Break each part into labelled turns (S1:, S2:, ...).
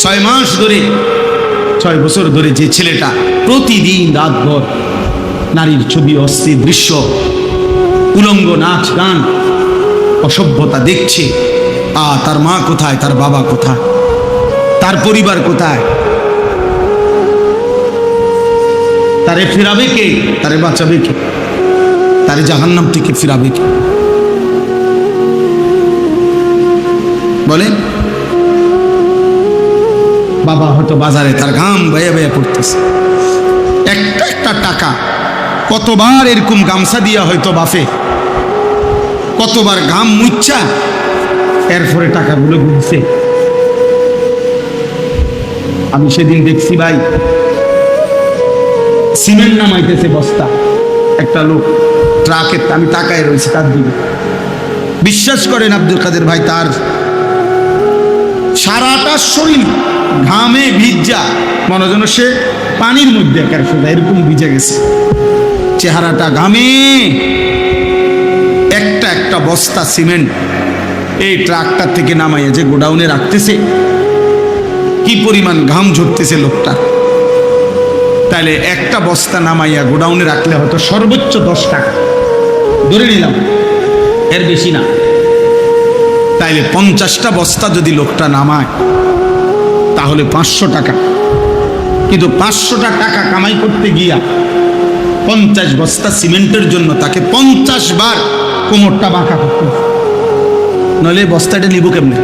S1: 6 মাস ধরে 6 বছর ধরে যে ছেলেটা প্রতিদিন রাতভর নারীর ছবি, অশ্লীল দৃশ্য, উলঙ্গ নাচ গান, অসভ্যতা দেখছে, তার মা কোথায়, তার বাবা কোথায়, তার পরিবার কোথায়, তারে ফিরাবে কে, তারে বাঁচাবে কে, তারে জাহান্নাম থেকে ফিরাবে কে? বলেন। বাবা হয়তো বাজারে তার ঘাম বেয়ে বেয়ে পড়তেছে, একটা একটা টাকা, কতবার এরকম গামছা দিয়া হয়তো বাফে, কতবার ঘাম মুচ্ছা এরপরে টাকাগুলো গুনছে। আমি সেদিন দেখছি ভাই, সিমেন্ট নামাইতেছে বস্তা, একটা লোক ট্রাকের, আমি তাকায় রয়েছি তার দিকে। বিশ্বাস করেন আব্দুল কাদের ভাই, তার সারাটা শরীর ঘামে ভিজা, মনে যেন সে পানির মধ্যে এরকম ভিজে গেছে, চেহারাটা ঘামে। একটা একটা বস্তা সিমেন্ট এই ট্রাকটার থেকে নামাইয়া যে গোডাউনে রাখতেছে, কি পরিমাণ ঘাম ঝরতেছে লোকটা। তাহলে একটা বস্তা নামাইয়া গোডাউনে রাখলে হয়তো সর্বোচ্চ 10 টাকা ধরে নিলাম, এর বেশি না। তাইলে 50টা বস্তা যদি লোকটা নামায় তাহলে 500 টাকা। কিন্তু 500টা টাকা কামাই করতে গিয়া 50 বস্তা সিমেন্টের জন্য তাকে 50 বার কোমরটা বাঁকা করতে, নইলে বস্তাটা নিব কেমনে?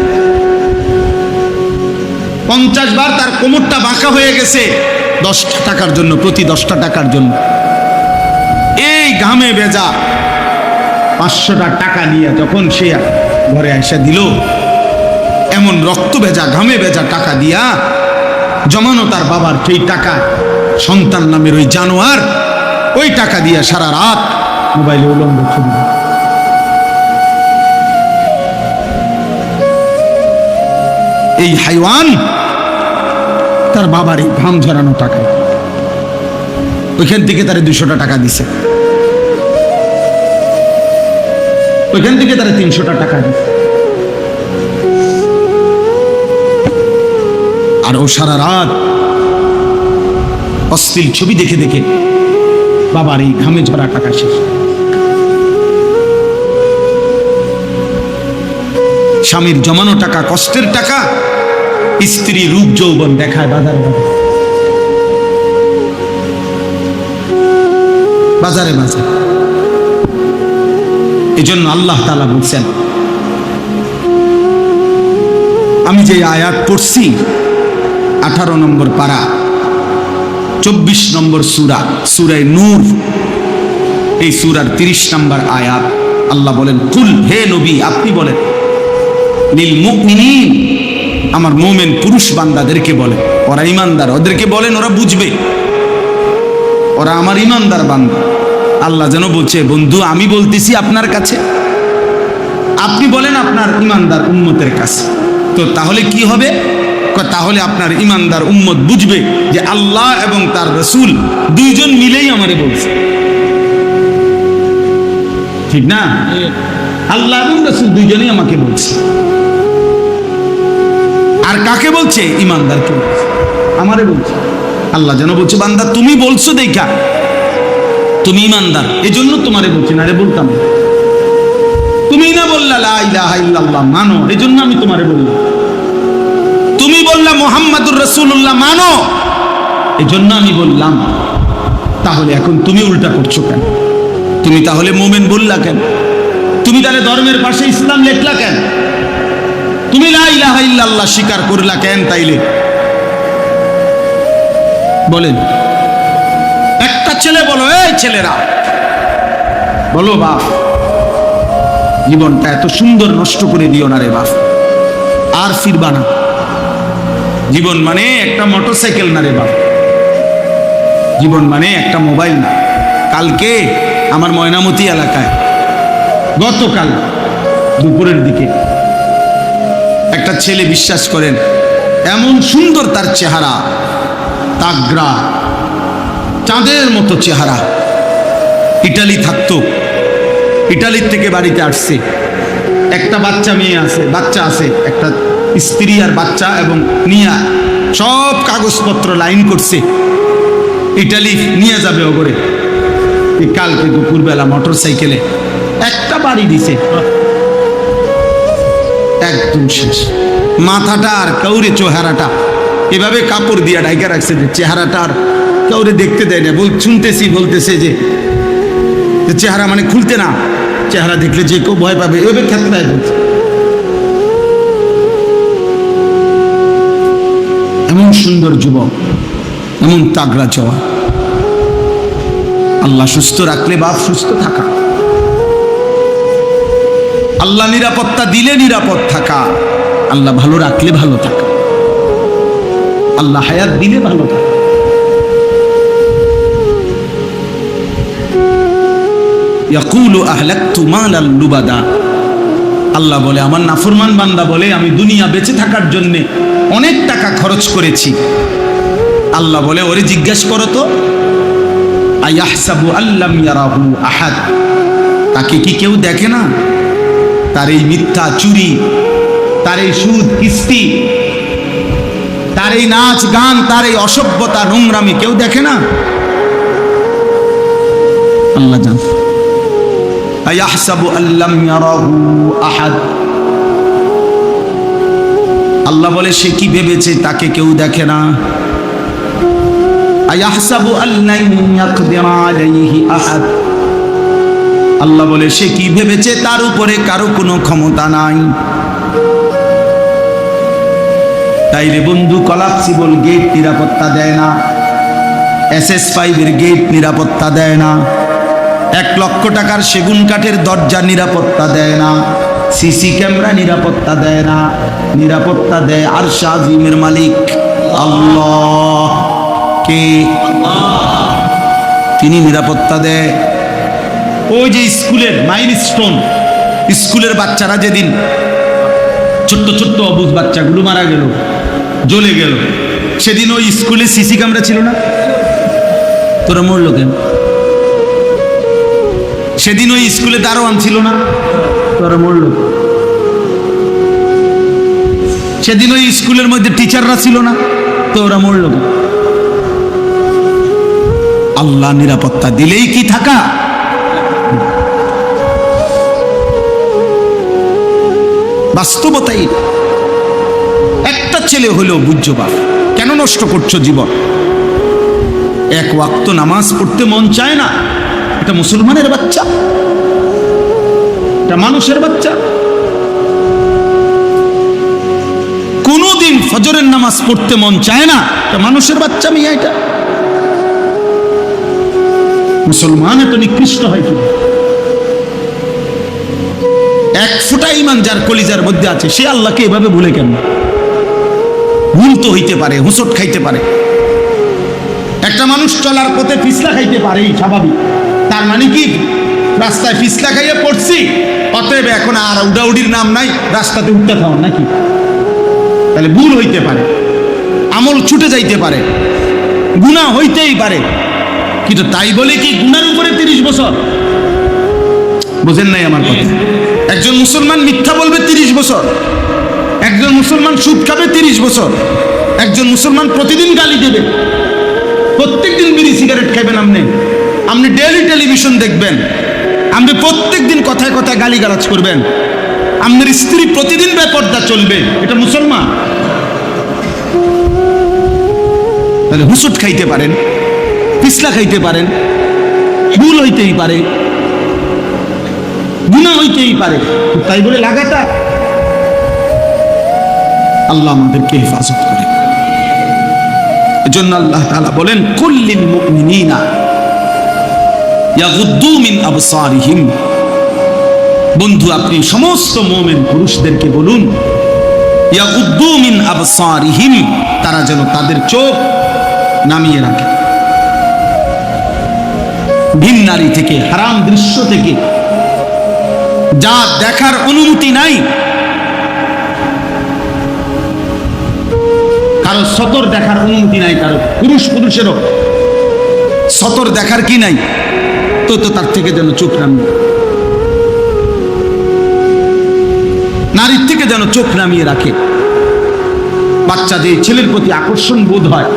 S1: 50 বার তার কোমরটা বাঁকা হয়ে গেছে 10টা টাকার জন্য, প্রতি 10টা টাকার জন্য। এই ঘামে ভেজা 500টা টাকা নিয়ে যখন সে ঘরে এসে দিল, এমন রক্ত ভেজা ঘামে ভেজা টাকা দিয়া জমানো তার বাবার সেই টাকা, সন্তান নামের ওই জানোয়ার ওই টাকা দিয়া সারা রাত মোবাইলে উলঙ্গ ছবি। এই হাইওয়ান তার বাবার এই ঘাম ঝরানো টাকা, ওইখান থেকে তারে 200টা টাকা দিছে, ওইখান থেকে তারা 300টা টাকা দিছে। আর ও সারা রাত অশ্লীল ছবি দেখে দেখে বাবার এই ঘামে ঝরা টাকা শেষ। স্বামীর জমানো টাকা, কষ্টের টাকা, স্ত্রী রূপ যৌবন দেখায় বাজারে বাজারে বাজারে। এই জন্য আল্লাহ তাআলা বলছেন, আমি যে আয়াত পড়ছি 18 নম্বর পারা 24 নম্বর সূরা, সূরা নূর, এই সূরার 30 নম্বর আয়াত। আল্লাহ বলেন, কুল, হে নবী আপনি বলেন, লিল মুমিনিন, আমার মুমিন পুরুষ বান্দাদেরকে বলেন, ওরা ঈমানদার, ওদেরকে বলেন, ওরা বুঝবে, ওরা আমার ঈমানদার বান্দা। আল্লাহ যেন বলছে, বন্ধু আমি বলতেছি আপনার কাছে, আপনি বলেন আপনার ঈমানদার উম্মতের কাছে। তো তাহলে কি হবে? তাহলে আপনার ঈমানদার উম্মত বুঝবে যে আল্লাহ এবং তার রাসূল দুইজন মিলেই আমারে বলছে, ঠিক না? আল্লাহ এবং রাসূল দুইজনেই আমাকে বলছে। আর কাকে বলছে? ঈমানদারকে বলছে, আমারে বলছে। আল্লাহ যেন বলছে, বান্দা তুমি বলছো দেখা তুমি ঈমানদার, এজন্য তোমারে বলছি, না রে বলতাম না। তুমি না বললা লা ইলাহা ইল্লাল্লাহ মানো, এজন্য আমি তোমারে বললাম। তুমি বললা মুহাম্মাদুর রাসূলুল্লাহ মানো, এজন্য আমি বললাম। তাহলে এখন তুমি উল্টা করছো কেন? তুমি তাহলে মুমিন বললা কেন? তুমি তাহলে ধর্মের পাশে ইসলাম লেখলা কেন? তুমি লা ইলাহা ইল্লাল্লাহ স্বীকার করলা কেন? তাইলে বলেন, একটা ছেলে বলো, এই ছেলেরা বলো, বাপ জীবনটা এত সুন্দর নষ্ট করে দিও না রে বাপ, আর ফিরবা না। জীবন মানে একটা মোটরসাইকেল না রে বাপ, জীবন মানে একটা মোবাইল না। কালকে আমার ময়নামতি এলাকায় গতকাল দুপুরের দিকে একটা ছেলে, বিশ্বাস করেন এমন সুন্দর তার চেহারা, তাগড়া চাঁদের মতো চেহারা, ইটালি থাকতো, ইটালির থেকে বাড়িতে আসছে, একটা বাচ্চা মেয়ে আছে, বাচ্চা আছে, একটা স্ত্রী আর বাচ্চা, এবং নিয়া সব কাগজপত্র লাইন করছে, ইটালি নিয়ে যাবে ওগরে। কালকে দুপুরবেলা মোটর সাইকেলে একটা বাড়ি দিছে, একদম শেষ। মাথাটা আর কাউরে চেহারাটা এভাবে কাপড় দিয়া ঢাইকা রাখছে যে চেহারাটা আর কাউরে দেখতে দেয় না। শুনতেছি বলতেছে যে চেহারা মানে খুলতে না, চেহারা দেখলে যে কেউ ভয় পাবে, এভাবে খেতনায় বলছে। এমন সুন্দর যুবক, এমন তাগড়া জওয়ান। আল্লাহ সুস্থ রাখলে বাপ সুস্থ থাকা, আল্লাহ নিরাপত্তা দিলে নিরাপদ থাকা, আল্লাহ ভালো রাখলে ভালো থাকা, আল্লাহ হায়াত দিলে ভালো থাকা। ইয়াকুলু আহলাকতু মালাল লুবাদা, আল্লাহ বলে আমার নাফরমান বান্দা বলে আমি দুনিয়া বেঁচে থাকার জন্য অনেক টাকা খরচ করেছি। আল্লাহ বলে ওরে জিজ্ঞাসা করো তো, আয়াহসাবু আল্লাম ইয়ারাহু আহাদ, তাকে কি কেউ দেখে না? তার এই মিথ্যা চুরি, তার এই সুদ কিস্তি, তার এই নাচ গান, তার এই অসভ্যতা নোংরামি কেউ দেখে না? আল্লাহ জান। আয়াহসাবু আল্লাম ইয়ারাহু আহাদ, আল্লাহ বলে সে কি ভেবেছে তাকে কেউ দেখে না? আয়াহসাবু আল্লান ইয়াকদির আলাইহি আহাদ, আল্লাহ বলে সে কি ভেবেছে তার উপরে কারো কোনো ক্ষমতা নাই। তাই রে বন্ধু, কলাপসিবল গেট নিরাপত্তা দেয় না, SS5 এর গেট নিরাপত্তা দেয় না, 1 লক্ষ টাকার সেগুন কাঠের দরজা নিরাপত্তা দেয় না, সিসি ক্যামেরা নিরাপত্তা দেয় না। নিরাপত্তা দেয় আরশ আজিমের মালিক আল্লাহ। কে? তিনি নিরাপত্তা দেয়। ওই যে স্কুলের মাইলস্টোন, স্কুলের বাচ্চারা যেদিন ছোট্ট ছোট্ট অবুঝ বাচ্চাগুলো মারা গেল, জ্বলে গেল, সেদিন ওই স্কুলে সিসি ক্যামেরা ছিল না? তোরা মরলো কেন? সেদিন ওই স্কুলে দারোয়ান ছিল না? তোরা মরলো। সেদিন ওই স্কুলের মধ্যে টিচাররা ছিল না? তোরা মরলো কেন? আল্লাহ নিরাপত্তা দিলেই কি থাকা? বাস্তবতাই। একটা ছেলে হলেও বুঝছো বাপ, কেন নষ্ট করছো জীবন? 1 ওয়াক্ত নামাজ পড়তে মন চায় না? এটা মুসলমানের বাচ্চা, এটা মানুষের বাচ্চা। কোনদিন ফজরের নামাজ পড়তে মন চায় না? এটা মানুষের বাচ্চা। মিয়া এটা মুসলমান এত নিকৃষ্ট হয় কি? 1 ফোঁটা ঈমান যার কলিজার মধ্যে আছে, সে আল্লাহকে এভাবে ভুলে কেন? ভুল তো হইতে পারে, হোঁচট খাইতে পারে। একটা মানুষ চলার পথে পিছলা খাইতে পারে, স্বাভাবিক। তার মানে কি রাস্তায় পিছলা খাইয়ে পড়ছি, অতএব এখন আর উডাউডির নাম নাই, রাস্তাতে উঠতে থাও নাকি? তাহলে ভুল হইতে পারে, আমল ছুটে যাইতে পারে, গুনাহ হইতেই পারে, কিন্তু তাই বলে কি গুনার উপরে 30 বছর? বুঝেন নাই আমার কথা? একজন মুসলমান মিথ্যা বলবে 30 বছর, একজন মুসলমান সুদ খাবে 30 বছর, একজন মুসলমান প্রতিদিন গালি দেবে, প্রত্যেকদিন বিড়ি সিগারেট খাবেন, আপনি ডেইলি টেলিভিশন দেখবেন, আপনি প্রত্যেকদিন কথায় কথায় গালিগালাজ করবেন, আপনার স্ত্রী প্রতিদিন বেপর্দা চলবে, এটা মুসলমান? তাহলে হুসুট খাইতে পারেন, পিছলা খাইতে পারেন, ভুল হইতেই পারে, গুনাহ হইতেই পারে, তাই বলে লাগাটা? আল্লাহ আমাদেরকে হেফাজত করে। এজন্য আল্লাহ তাআলা বলেন, কুল্লিল মুমিনিনা ইয়াগুদ্দু মিন আবসারিহিম। বন্ধু, আপনি সমস্ত মুমিন পুরুষদেরকে বলুন, ইয়াগুদ্দু মিন আবসারিহিম, তারা যেন তাদের চোখ নামিয়ে রাখে ভিন নারী থেকে, হারাম দৃশ্য থেকে, যা দেখার অনুমতি নাই। কারো সতর দেখার অনুমতি নাই, কারো পুরুষেরও সতর দেখার কি নাই, তো তার থেকে যেন চোখ নামিয়ে, নারীর থেকে যেন চোখ নামিয়ে রাখে। বাচ্চাদের ছেলের প্রতি আকর্ষণ বোধ হয়,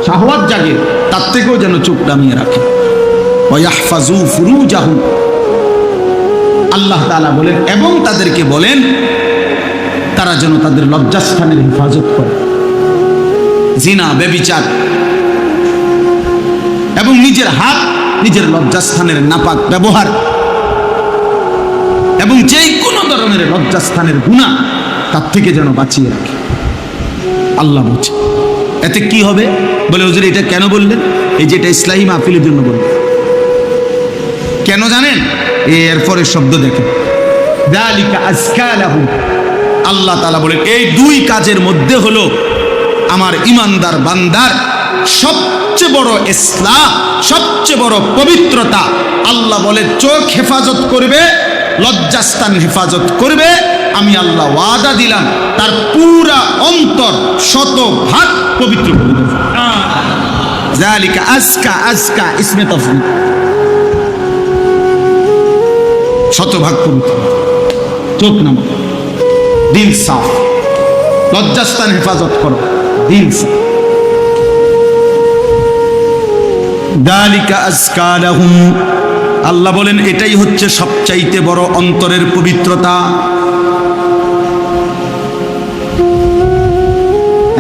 S1: শাহওয়াত জাগে, তার থেকেও যেন চোখ নামিয়ে রাখে। ওয়াহফাজু ফুরুজাহু, আল্লাহ তাআলা বলেন, এবং তাদেরকে বলেন তারা যেন তাদের লজ্জাস্থানের হেফাজত করে। জিনা, ব্যভিচার এবং নিজের হাত নিজের লজ্জাস্থানের নাপাক ব্যবহার এবং যে কোনো ধরনের লজ্জাস্থানের গুনাহ তার থেকে যেন বাঁচিয়ে রাখে। আল্লাহ বলছে এতে কি হবে? বলে হুজুর এটা কেন বললেন? এই যেটা ইসলামী মাহফিলের জন্য বললেন। কেন জানেন? এরপরে শব্দ দেখেন, যালিকা আজকা লাহুম। আল্লাহ তাআলা বলেন এই দুই কাজের মধ্যে হলো আমার ঈমানদার বান্দার সবচেয়ে বড় ইসলাহ, সবচেয়ে বড় পবিত্রতা। আল্লাহ বলে চোখ হেফাজত করবে, লজ্জাস্থান হেফাজত করবে, আমি আল্লাহ ওয়াদা দিলাম তার পুরা অন্তর 100% পবিত্র করে দেব। যালিকা আজকা, আজকা ইসমে তাফসীর, 100% পবিত্র। চোখ নামো, দিল সাফ, লজ্জাস্থান হেফাজত করো, দিল সাফ। যালিকা আজকা লাহুম, আল্লাহ বলেন এটাই হচ্ছে সবচাইতে বড় অন্তরের পবিত্রতা।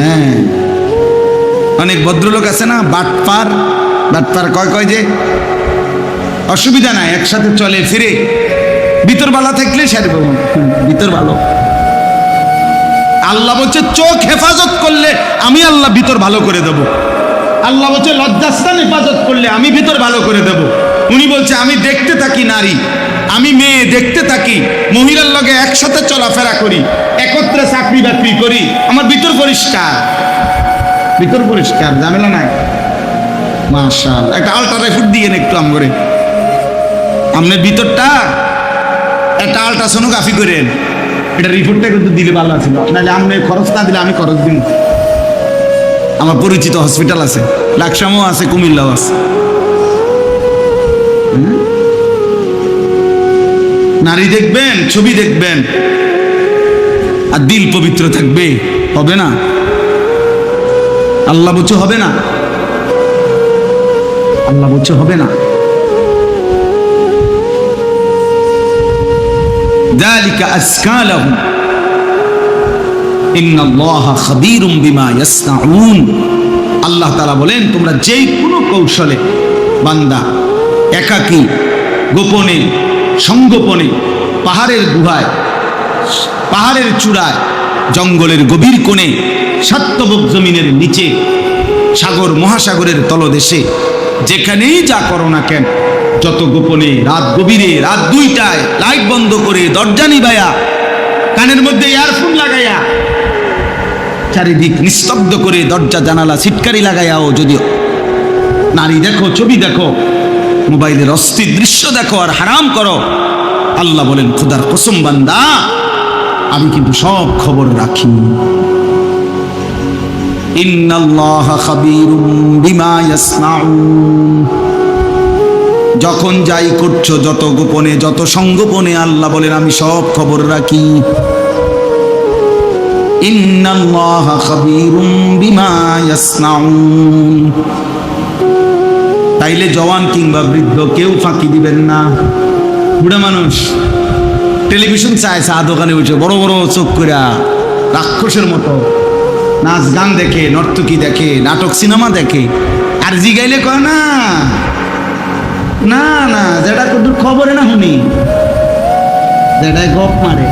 S1: হ্যাঁ, অনেক ভদ্রলোক আছে না, বাটপার বাটপার কয় যে অসুবিধা নাই, একসাথে চলে ফিরে, ভিতর ভালো থাকলে সারবে, ভিতর ভালো। আল্লাহ বলছে চোখ হেফাজত করলে আমি আল্লাহ ভিতর ভালো করে দেব। আল্লাহ বলছে লজ্জাস্থান হেফাজত করলে আমি ভিতর ভালো করে দেব। উনি বলছে আমি দেখতে থাকি নারী, আমি মেয়ে দেখতে থাকি, মহিলার লগে একসাথে চলাফেরা করি, একত্রে চাকরি বাকরি করি, আমার ভিতর পরিষ্কার, ভিতর পরিষ্কার, ঝামেলা নাই। মাশাআল্লাহ, একটা আল্ট্রাসাউন্ড দিয়ে একটু আমরে আপনার ভিতরটা একটা আল্ট্রাসোনোগ্রাফি করেন, এটা রিপোর্টটা কিন্তু দিলে ভালো ছিল, নাহলে আপনি খরচ না দিলে আমি খরচ দিন। আমার পরিচিত হসপিটাল আছে, লাকসামও আছে, কুমিল্লাও আছে। নারী দেখবেন, ছবি দেখবেন, আর দিল পবিত্র থাকবে, হবে না? আল্লাহ বলছে হবে না, আল্লাহ বলছে হবে না। যালিকা আজকা লাহুম ইন্নাল্লাহা খাবীরুম বিমা ইয়াসনাউন। আল্লাহ তাআলা বলেন তোমরা যেই কোনো কৌশলে বান্দা একাকী, গোপনে, সংগোপনে, পাহাড়ের গুহায়, পাহাড়ের চূড়ায়, জঙ্গলের গভীর কোণে, সাত্যবক জমিনের নিচে, সাগর মহাসাগরের তলদেশে, যেখানেই যা করো না কেন, যত গোপনে, রাত গভীরে, রাত 2টায় লাইট বন্ধ করে, দরজা নিভাইয়া, কানের মধ্যে ইয়ারফোন লাগাইয়া, চারিদিক নিস্তব্ধ করে, দরজা জানালা ছিটকারি লাগাইয়াও যদি নারী দেখো, ছবি দেখো, মোবাইলের অস্থির দৃশ্য দেখো আর হারাম করো, আল্লাহ বলেন খোদার কসম বান্দা আমি কিন্তু সব খবর রাখি। ইন্নাল্লাহা খাবীরুম বিমা ইয়াসনাউন। যখন যাই করছো, যত গোপনে, যত সংগোপনে, আল্লাহ বলেন আমি সব খবর রাখি। ইন্নাল্লাহা খাবীরুম বিমা ইয়াসনাউন। তাইলে জওয়ান কিংবা বৃদ্ধ কেউ ফাঁকি দিবেন না। বুড়া মানুষ টেলিভিশন চায়, চা দোকানে বসে বড় বড় চোখ করে রাক্ষসের মতো নাচ গান দেখে, নর্তকী দেখে, নাটক সিনেমা দেখে, আর জিগাইলে কয় না না না, যেটা কত খবরে না শুনি, যেটাই গপ মারে,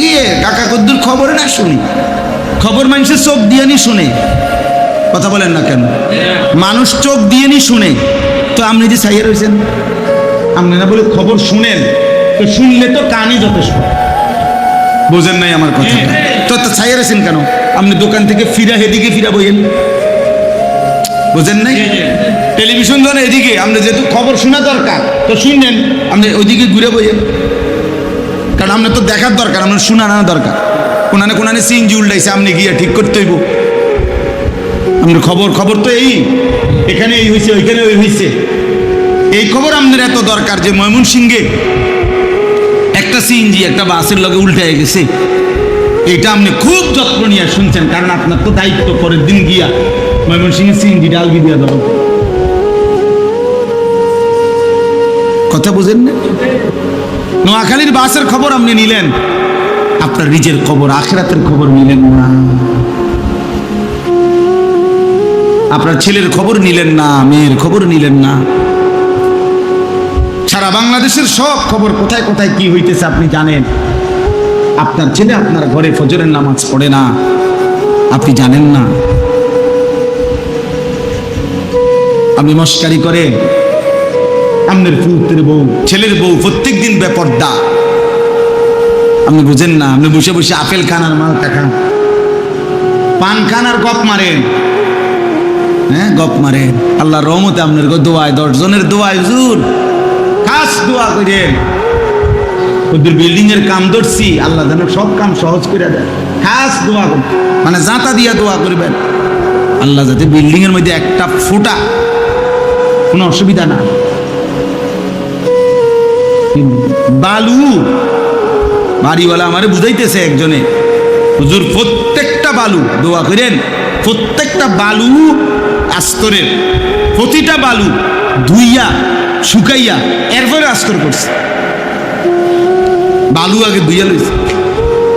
S1: ইয়ে কাকা কদ্দুর খবরে না শুনি, খবর মানুষের চোখ দিয়ে নি শুনে। কথা বলেন না কেন? মানুষ চোখ দিয়ে নি শুনে, তো আপনি যে চাইয়ে রয়েছেন, আপনি না বলে খবর শুনেন, তো শুনলে তো কানই যথেষ্ট। বোঝেন নাই আমার কথা? তো চাইয়ে রয়েছেন কেন? আপনি দোকান থেকে ফিরা এদিকে ফিরা বইয়েন, বোঝেন নাই? টেলিভিশন ধরেন এদিকে, আপনি যেহেতু খবর শোনা দরকার তো শুনলেন, আপনি ওইদিকে ঘুরে বইয়েন, কারণ আপনার তো দেখার দরকার, আপনার শোনা না দরকার। কোনানে কোনানে সিনজি উল্টাইছে, আপনি গিয়ে ঠিক করতে হইব। আপনার খবর তো এই, এখানে এই হয়েছে, ওইখানে ওই হয়েছে, এই খবর আপনার এত দরকার যে ময়মনসিংহে একটা সিএনজি একটা বাসের লগে উল্টে গেছে, এটা আপনি খুব যত্ন নিয়ে শুনছেন, কারণ আপনার তো দায়িত্ব পরের দিন গিয়া ময়মনসিংহ সিএনজি ডালগি দিয়া দেবো। কথা বুঝেন না? নোয়াখালীর বাসের খবর আপনি নিলেন, আপনার নিজের খবর আখিরাতের খবর নিলেন না। আপনার ছেলের খবর নিলেন না, মেয়ের খবর নিলেন না। সারা বাংলাদেশের সব খবর কোথায় কোথায় কি হইতেছে আপনি জানেন। আপনার ছেলে আপনার ঘরে ফজরের নামাজ পড়ে না, আপনি জানেন না। আপনি মস্কারি করে আপনার পুত্রের বউ, ছেলের বউ প্রত্যেক দিন বেপর্দা, আপনি বুঝেন না। আপনি বসে বসে আপেল খান আর মালটা খান, পান খান আর গপ মারেন। হ্যাঁ, গপ মারেন। আল্লাহর রহমতে আপনার দোয়ায় 10 জনের দোয়ায় হুজুর খাস দোয়া করেন। ওদের বিল্ডিং এর কাম ধরছি, আল্লাহ যেন সব কাম সহজ করে দেয়। খাস দোয়া করবেন, মানে জাঁতা দিয়া দোয়া করবেন, আল্লাহ যাতে বিল্ডিং এর মধ্যে একটা ফুটা কোনো অসুবিধা না। বালু বাড়িওয়ালা আমারে বুঝাইতেছে একজনে, হুজুর প্রত্যেকটা বালু দোয়া করেন, প্রত্যেকটা বালু আস্তরের, প্রতিটা বালু ধুইয়া শুকাইয়া এরপরে আস্তর করছে। বালু আগে ধুইয়া লইছে।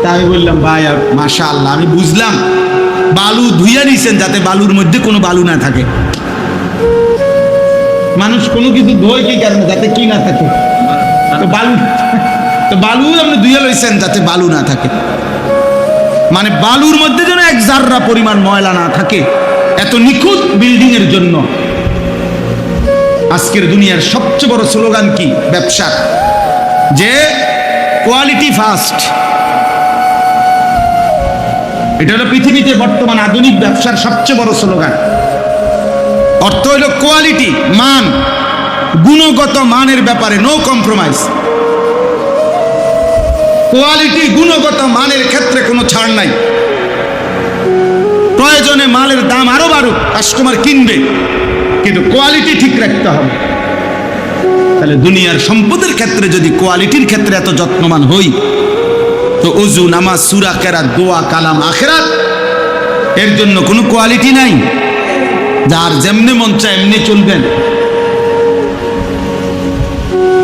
S1: তা আমি বললাম ভাই মাশাআল্লাহ, আমি বুঝলাম বালু ধুইয়া নিছেন যাতে বালুর মধ্যে কোনো বালু না থাকে। মানুষ কোনো কিছু ধোয় কি কারণে? যাতে কি না থাকে, বালু আপনি ধুইয়া লইছেন যাতে বালু না থাকে, মানে বালুর মধ্যে যেন এক জাররা পরিমাণ ময়লা না থাকে। এত নিখুঁত বিল্ডিং এর জন্য আজকের দুনিয়ার সবচেয়ে বড় স্লোগান কি? ব্যবসার, যে কোয়ালিটি ফার্স্ট। এটা হলো পৃথিবীতে বর্তমান আধুনিক ব্যবসার সবচেয়ে বড় স্লোগান। অর্থ হলো কোয়ালিটি, মান, গুণগত মানের ব্যাপারে নো কম্প্রোমাইজ। কোয়ালিটি, গুণগত মানের ক্ষেত্রে কোনো ছাড় নাই। প্রয়োজনে মালের দাম আরো বাড়ুক, কাস্টমার কিনবে, কিন্তু কোয়ালিটি ঠিক রাখতে হবে। তাহলে দুনিয়ার সম্পদের ক্ষেত্রে যদি কোয়ালিটির ক্ষেত্রে এত যত্নবান হই, তো ওযু, নামাজ, সূরা, কেরাত, দোয়া, কালাম, আখিরাত এর জন্য কোনো কোয়ালিটি নাই। যার যেমনি মন চায় এমনি চলবেন।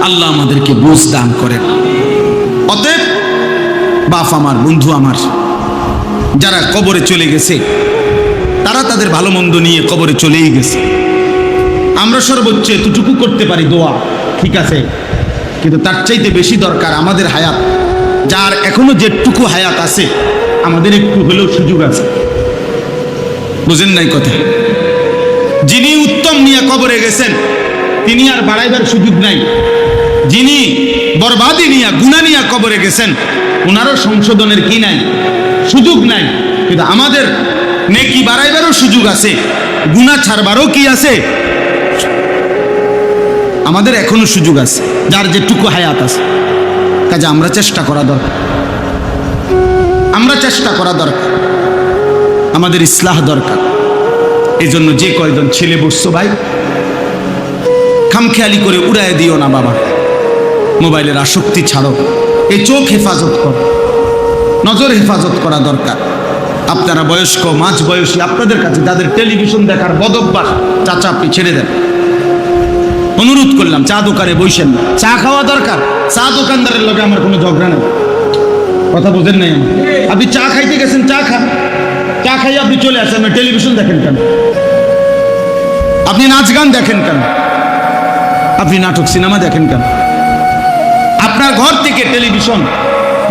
S1: আল্লাহ আমাদেরকে বুঝ দান করেন। অতএব বাপ আমার, বন্ধু আমার, যারা কবরে চলে গেছে তারা তাদের ভালো মন্দ নিয়ে কবরে চলেই গেছে। আমরা সর্বোচ্চ এতটুকু করতে পারি দোয়া, ঠিক আছে, কিন্তু তার চাইতে বেশি দরকার আমাদের হায়াত। যার এখনো যেটুকু হায়াত আছে, আমাদের একটু হলেও সুযোগ আছে। বুঝেন নাই কথা? যিনি উত্তম নিয়ে কবরে গেছেন তিনি আর বাড়াইবার সুযোগ নাই। যিনি বরবাদি নিয়ে, গুনাহ নিয়ে কবরে গেছেন, ওনারও সংশোধনের কি নাই? সুযোগ নাই। কিন্তু আমাদের নেকি বাড়াইবারও সুযোগ আছে, গুনাহ ছাড়বারও কি আছে? আমাদের এখনো সুযোগ আছে, যার যেটুকু হায়াত আছে। কাজে আমরা চেষ্টা করা দরকার, আমরা চেষ্টা করা দরকার, আমাদের ইসলাহ দরকার। এই জন্য যে কয়জন ছেলে বসছো ভাই, খামখেয়ালি করে উড়ায় দিও না বাবা। মোবাইলের আসক্তি ছাড়ো, এই চোখ হেফাজত করো, নজর হেফাজত করা দরকার। আপনারা বয়স্ক, মাঝ বয়সী, আপনাদের কাছে যাদের টেলিভিশন দেখার বদভ্যাস, চাচা আপনি ছেড়ে দেন। অনুরোধ করলাম, চা দোকানে বসেন, চা খাওয়া দরকার। চা দোকানদারের লগে আমার কোনো ঝগড়া নেই, কথা বোঝেন নাই? আপনি চা খাইতে গেছেন, চা খান, চা খাইয়ে আপনি চলে আসেন। আপনি টেলিভিশন দেখেন কেন? আপনি নাচ গান দেখেন কেন? আপনি নাটক সিনেমা দেখেন কেন? আপনার ঘর থেকে টেলিভিশন,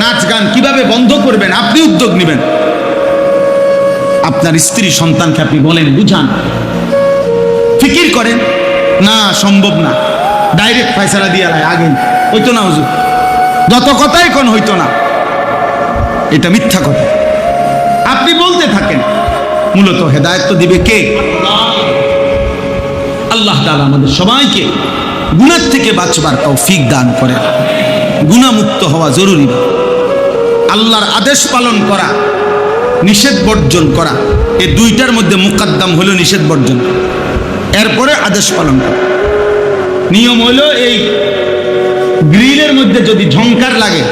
S1: নাচ গান কিভাবে বন্ধ করবেন আপনি উদ্যোগ নেবেন। আপনার স্ত্রী সন্তানকে আপনি বলেন, বুঝান, ফিকির করেন। না, সম্ভব না, ডাইরেক্ট ফয়সালা দিয়ে আগে হইতো না হুজুর, যত কথাই কোন হইতো না, এটা মিথ্যা কথা। আপনি বলতে থাকেন, মূলত হেদায়েত তো দিবে কে? আল্লাহ তাআলা আমাদের সবাইকে গুনাহ থেকে বাঁচবার তৌফিক দান করেন। গুনাহমুক্ত হওয়া জরুরি। আল্লাহর আদেশ পালন করা, নিষেধ বর্জন করা, এই দুইটার মধ্যে মুকদ্দম হলো নিষেধ বর্জন, এরপরে আদেশ পালন করা। নিয়ম হলো এই গ্রিলের মধ্যে যদি ঝংকার লাগে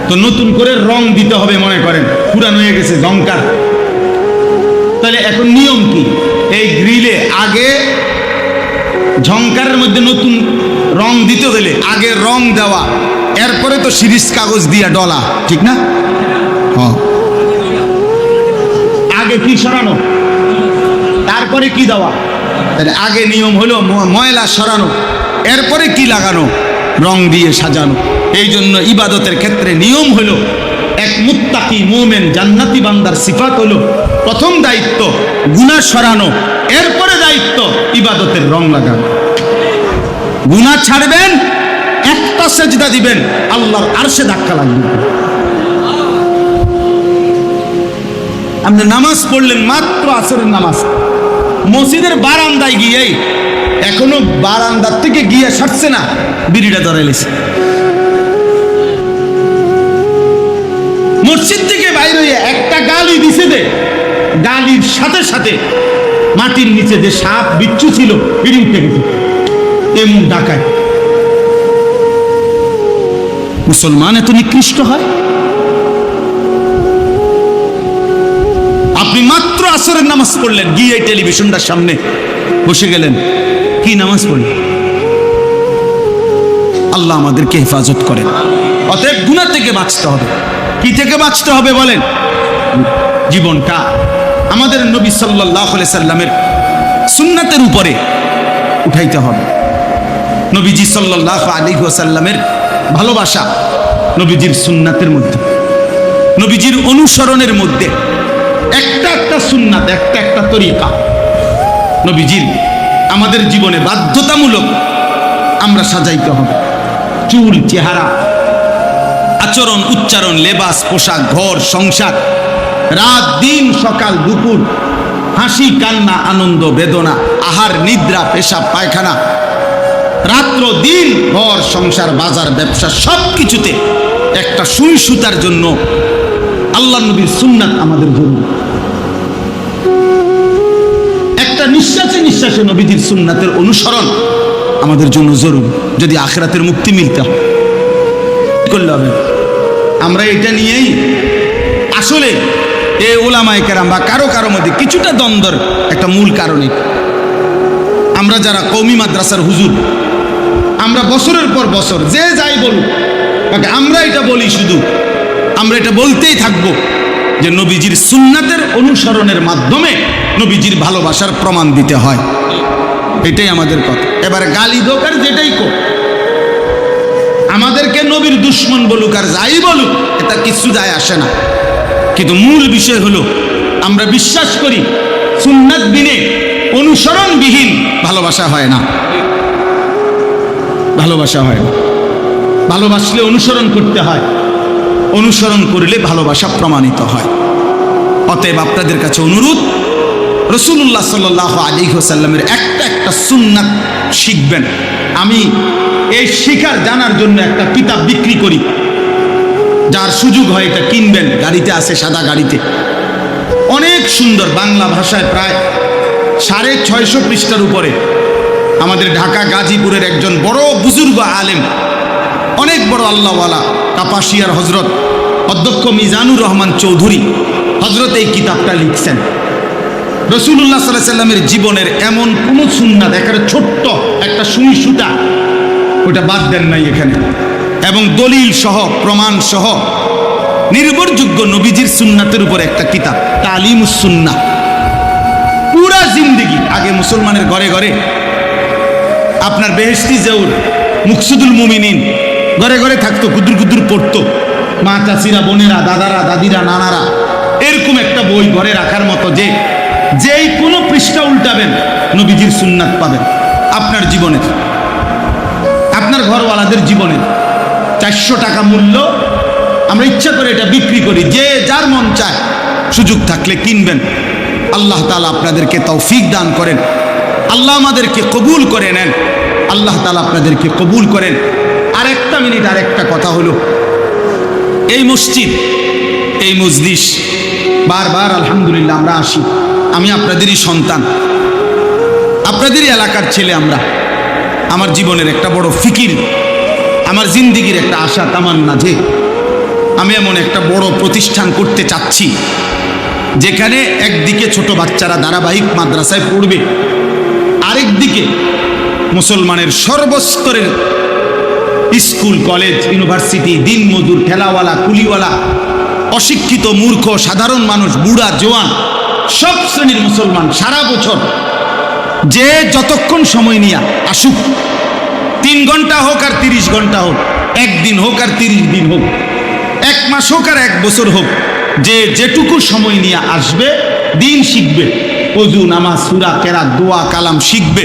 S1: তো নতুন করে রং দিতে হবে, মনে করেন পুরানো হয়ে গেছে জংকার। তাহলে এখন নিয়ম কি? এই গ্রিলে আগে ঝংকারের মধ্যে নতুন রং দিতে গেলে আগে রং দেওয়া, এরপরে তো সিরিজ কাগজ দিয়া ডলা, ঠিক না? আগে কি সরানো, তারপরে কি দেওয়া। তাহলে আগে নিয়ম হলো ময়লা সরানো, এরপরে কি লাগানো, রং দিয়ে সাজানো। এই জন্য ইবাদতের ক্ষেত্রে নিয়ম হলো, এক মুত্তাকি মুমিন জান্নাতি বান্দার সিফাত হলো প্রথম দায়িত্ব গুনাহ সরানো, এরপরে দায়িত্ব ইবাদতের রং লাগানো। গুনাহ ছাড়বেন, একটা সেজদা দিবেন, আল্লাহর আরশে ধাক্কা লাগবে। আপনি নামাজ পড়লেন, মাত্র আসরের নামাজ, মসজিদের বারান্দায় গিয়েই এখনো বারান্দার থেকে গিয়ে সারছে না, বিড়িটা ধরাইলেছে। মসজিদ থেকে বাইরে হয়ে একটা গালি দিছে, দে গালির সাথে সাথে মাটির নিচে যে সাপ বিচ্ছু ছিল হিড়িং থেকে এমন ডাকায়। মুসলমান এত নিকৃষ্ট হয়? আপনি মাত্র আসরের নামাজ পড়লেন, গিয়ে টেলিভিশনটার সামনে বসে গেলেন, কি নামাজ পড়লেন? আল্লাহ আমাদেরকে হেফাজত করেন। অতএব গুনাহ থেকে বাঁচতে হবে। কি থেকে বাঁচতে হবে বলেন? জীবনটা আমাদের নবী সাল্লাল্লাহু আলাইহি সাল্লামের সুন্নাতের উপরে উঠাইতে হবে। নবীজি সাল্লাল্লাহু আলাইহি ওয়াসাল্লামের ভালোবাসা নবীজির সুন্নাতের মধ্যে, নবীজির অনুসরণের মধ্যে একটা একটা সুন্নাত, একটা একটা তরিকা নবীজির আমাদের জীবনে বাধ্যতামূলক আমরা সাজাইতে হবে। চুল, চেহারা, আচরণ, উচ্চারণ, লেবাস, পোশাক, ঘর, সংসার, রাত দিন, সকাল দুপুর, হাসি কান্না, আনন্দ বেদনা, আহার নিদ্রা, পেশাব পায়খানা, রাত্র দিন, ঘর সংসার, বাজার ব্যবসা, সব কিছুতে একটা সুই সুতার জন্য আল্লাহ নবীর সুন্নাত আমাদের জন্য। একটা নিঃশ্বাসে নিঃশ্বাসে নবীজির সুন্নাতের অনুসরণ আমাদের জন্য জরুরি, যদি আখিরাতের মুক্তি মিলতে হয়। করলে হবে আমরা এটা নিয়েই আসলে এই ওলামায়ে কেরাম বা কারো কারো মধ্যে কিছুটা দ্বন্দ্বের একটা মূল কারণে, আমরা যারা কওমি মাদ্রাসার হুজুর, আমরা বছরের পর বছর যে যাই বলুক, আমরা এটা বলি, শুধু আমরা এটা বলতেই থাকবো যে নবীজির সুন্নাতের অনুসরণের মাধ্যমে নবীজির ভালোবাসার প্রমাণ দিতে হয়। এটাই আমাদের কথা। এবার গালি দোক আর যেটাই কো, আমাদেরকে নবীর দুশ্মন বলুক আর যাই বলুক, এটা কিছু যায় আসে না। কিন্তু মূল বিষয় হলো আমরা বিশ্বাস করি সুন্নাত বিনে, অনুসরণবিহীন ভালোবাসা হয় না। ভালোবাসা হয় না। ভালোবাসলে অনুসরণ করতে হয়, অনুসরণ করলে ভালোবাসা প্রমাণিত হয়। অতএব আপনাদের কাছে অনুরোধ, রাসূলুল্লাহ সাল্লাল্লাহু আলাইহি ওয়াসাল্লামের একটা একটা সুন্নাত শিখবেন। আমি এই শিখার জানার জন্য একটা কিতাব বিক্রি করি, যার সুযোগ হয় এটা কিনবেন, গাড়িতে আছে, সাদা গাড়িতে, অনেক সুন্দর বাংলা ভাষায়, প্রায় 650 পৃষ্ঠার উপরে। আমাদের ঢাকা গাজীপুরের একজন বড় বুজুর্গ আলেম, অনেক বড় আল্লাহওয়ালা, কাপাসিয়ার হজরত অধ্যক্ষ মিজানুর রহমান চৌধুরী হজরত এই কিতাবটা লিখছেন। রাসূলুল্লাহ সাল্লাল্লাহু আলাইহি সাল্লামের জীবনের এমন কোন সুন্নাত, একেবারে ছোট্ট একটা সুই সুতা, ওটা বাদ দেন নাই এখানে, এবং দলিল সহ, প্রমাণ সহ নির্ভরযোগ্য নবীজির সুন্নাতের উপর একটা কিতাব, তালিমুস সুন্নাহ। পুরা জিন্দেগি আগে মুসলমানের ঘরে ঘরে আপনার বেহেশতি জৌর, মুকসুদুল মুমিনিন ঘরে ঘরে থাকতো, কুদুর কুদুর পড়তো মা, চাচিরা, বোনেরা, দাদারা, দাদিরা, নানারা। এরকম একটা বই ঘরে রাখার মতো, যে যেই কোনো পৃষ্ঠা উল্টাবেন নবীজির সুন্নাত পাবেন আপনার জীবনে, আপনার ঘরওয়ালাদের জীবনে। 400 টাকা মূল্য, আমরা ইচ্ছা করে এটা বিক্রি করি, যে যার মন চায় সুযোগ থাকলে কিনবেন। আল্লাহ তাআলা আপনাদেরকে তৌফিক দান করেন, আল্লাহ আমাদেরকে কবুল করে নেন, আল্লাহ তাআলা আপনাদেরকে কবুল করেন। আরেকটা মিনিট, আরেকটা কথা হলো, এই মসজিদ, এই মজলিস বারবার আলহামদুলিল্লাহ আমরা আসি। আমি আপনাদেরই সন্তান, আপনাদেরই এলাকার ছেলে। আমার জীবনের একটা বড় ফিকির, আমার জিন্দিগির একটা আশা তামান্না, যে আমি এমন একটা বড় প্রতিষ্ঠান করতে চাচ্ছি যেখানে একদিকে ছোট বাচ্চারা ধারাবাহিক মাদ্রাসায় পড়বে, আরেকদিকে মুসলমানের সর্বস্তরের স্কুল, কলেজ, ইউনিভার্সিটি, দিন মজুর, ঠেলাওয়ালা, কুলিওয়ালা, অশিক্ষিত, মূর্খ, সাধারণ মানুষ, বুড়া, জোয়ান, সব শ্রেণীর মুসলমান সারা বছর যে যতক্ষণ সময় নিয়ে আসুক, 3 ঘন্টা হোক আর 30 ঘন্টা হোক, একদিন হোক আর 30 দিন হোক, 1 মাস হোক আর 1 বছর হোক, যে যেটুকু সময় নিয়ে আসবে দিন শিখবে, ওযু, নামাজ, সূরা, কেরাত, দোয়া, কালাম শিখবে,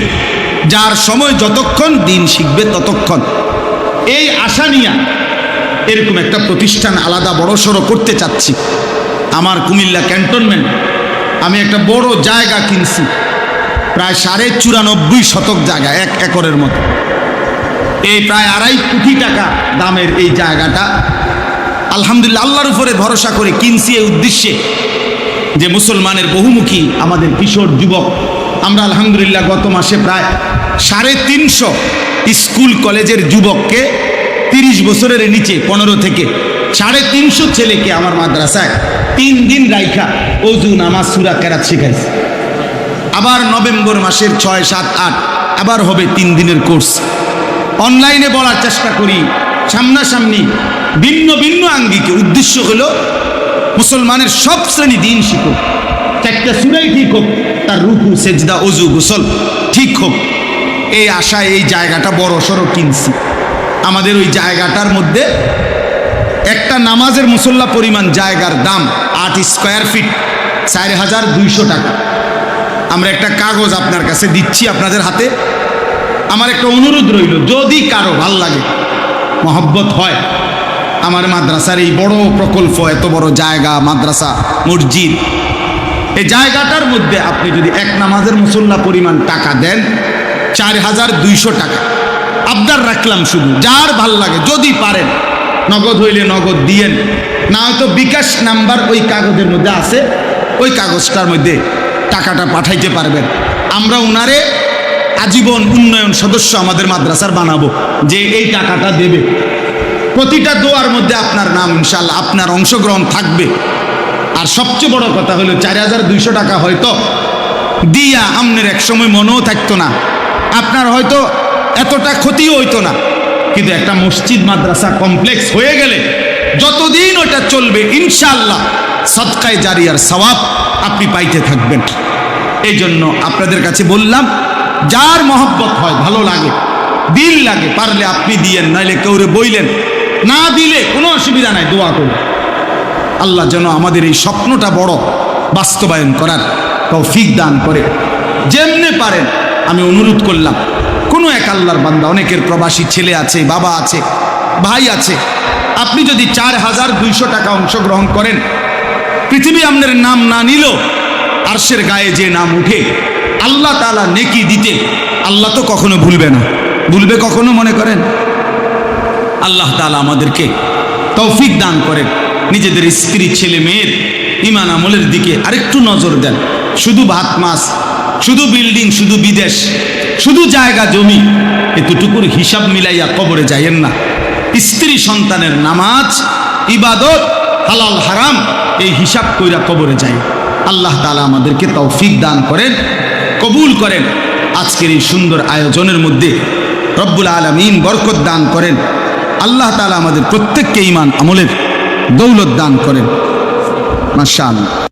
S1: যার সময় যতক্ষণ দিন শিখবে ততক্ষণ। এই আশা নিয়ে এরকম একটা প্রতিষ্ঠান আলাদা বড়সড় করতে চাচ্ছি। আমার কুমিল্লা ক্যান্টনমেন্ট আমি একটা বড় জায়গা কিনছি, প্রায় 94.5 শতক জায়গা, 1 একরের মতো। এই প্রায় 2.5 কোটি টাকা দামের এই জায়গাটা আলহামদুলিল্লাহ আল্লাহর উপরে ভরসা করে কিনছি এই উদ্দেশ্যে যে মুসলমানের বহুমুখী আমাদের কিশোর যুবক, আমরা আলহামদুলিল্লাহ গত মাসে প্রায় 350 স্কুল কলেজের যুবককে 30 বছরের নিচে 15 থেকে 350 ছেলেকে আমার মাদ্রাসায় 3 দিন রাইখা ওযু, নামাজ, সূরা, কেরাত শিখাইছে। আবার নভেম্বর মাসের 6, 7, 8 আবার হবে 3 দিনের কোর্স। অনলাইনে বলার চেষ্টা করি, সামনাসামনি ভিন্ন ভিন্ন আঙ্গিকে। উদ্দেশ্য হলো মুসলমানের সব শ্রেণী দিন শিখুক, 4টা সূরাই ঠিক হোক, তার রুকু, সেজদা, ওযু, গোসল ঠিক হোক। এই আশায় এই জায়গাটা বড় সড়ো কিনছি। আমাদের ওই জায়গাটার মধ্যে একটা নামাজের মুসল্লা পরিমাণ জায়গার দাম 8 স্কয়ার ফিট, 4200 টাকা। আমরা একটা কাগজ আপনার কাছে দিচ্ছি, আপনাদের হাতে। আমার একটা অনুরোধ রইল, যদি কারো ভাল লাগে, মহব্বত হয়, আমার মাদ্রাসার এই বড় প্রকল্প, এত বড় জায়গা, মাদ্রাসা, মসজিদ, এই জায়গাটার মধ্যে আপনি যদি এক নামাজের মুসল্লা পরিমাণ টাকা দেন, 4200 টাকা আবদার রাখলাম। শুধু যার ভাল লাগে, যদি পারেন নগদ হইলে নগদ দিয়েন, না হয়তো বিকাশ নাম্বার ওই কাগজের মধ্যে আছে, ওই কাগজটার মধ্যে টাকাটা পাঠাইতে পারবেন। আমরা উনারে আজীবন উন্নয়ন সদস্য আমাদের মাদ্রাসার বানাবো, যে এই টাকাটা দেবে। প্রতিটা দোয়ার মধ্যে আপনার নাম ইনশাআল্লাহ, আপনার অংশগ্রহণ থাকবে। আর সবচেয়ে বড় কথা হলো 4200 টাকা হয়তো দিয়া আমনের এক সময় মনেও থাকতো না, আপনার হয়তো এতটা ক্ষতিও হইতো না, কিন্তু একটা মসজিদ, মাদ্রাসা কমপ্লেক্স হয়ে গেলে যতদিন ওটা চলবে ইনশাআল্লাহ সদকায়ে জারিয়ার সওয়াব আপনি পাইতে থাকবেন। এই জন্য আপনাদের কাছে বললাম, যার মহব্বত হয়, ভালো লাগে, দিল লাগে, পারলে আপনি দিয়েন, নাইলে কেউরে বইলেন, না দিলে কোনো অসুবিধা নাই, দোয়া করুন। আল্লাহ যেন আমাদের এই স্বপ্নটা বড় বাস্তবায়ন করার তৌফিক দান করে। যেমনে পারেন আমি অনুরোধ করলাম, কোনো এক আল্লাহর বান্দা, অনেকের প্রবাসী ছেলে আছে, বাবা আছে, ভাই আছে, আপনি যদি 4200 টাকা অংশগ্রহণ করেন, পৃথিবী আপনার নাম না নিল আরশের গায়ে যে নাম উঠে, আল্লাহ তাআলা নেকি দিতে আল্লাহ তো কখনো ভুলবে না। ভুলবে কখনো মনে করেন? আল্লাহ তাআলা আমাদেরকে তৌফিক দান করেন, নিজেদের স্ত্রী, ছেলে মেয়ের ঈমান আমলের দিকে আরেকটু নজর দেন। শুধু ভাত মাছ, শুধু বিল্ডিং, শুধু বিদেশ, শুধু জায়গা জমি, এতটুকুর হিসাব মিলাইয়া কবরে যাইয়েন না। স্ত্রী সন্তানের নামাজ, ইবাদত, হালাল হারাম, এই হিসাব কইরা কবরে যাই। আল্লাহ তাআলা আমাদেরকে তৌফিক দান করেন, কবুল করেন। আজকের এই সুন্দর আয়োজনের মধ্যে রব্বুল আলামিন বরকত দান করেন। আল্লাহ তাআলা আমাদের প্রত্যেককে ঈমান আমলের দৌলত দান করেন। মাশাআল্লাহ।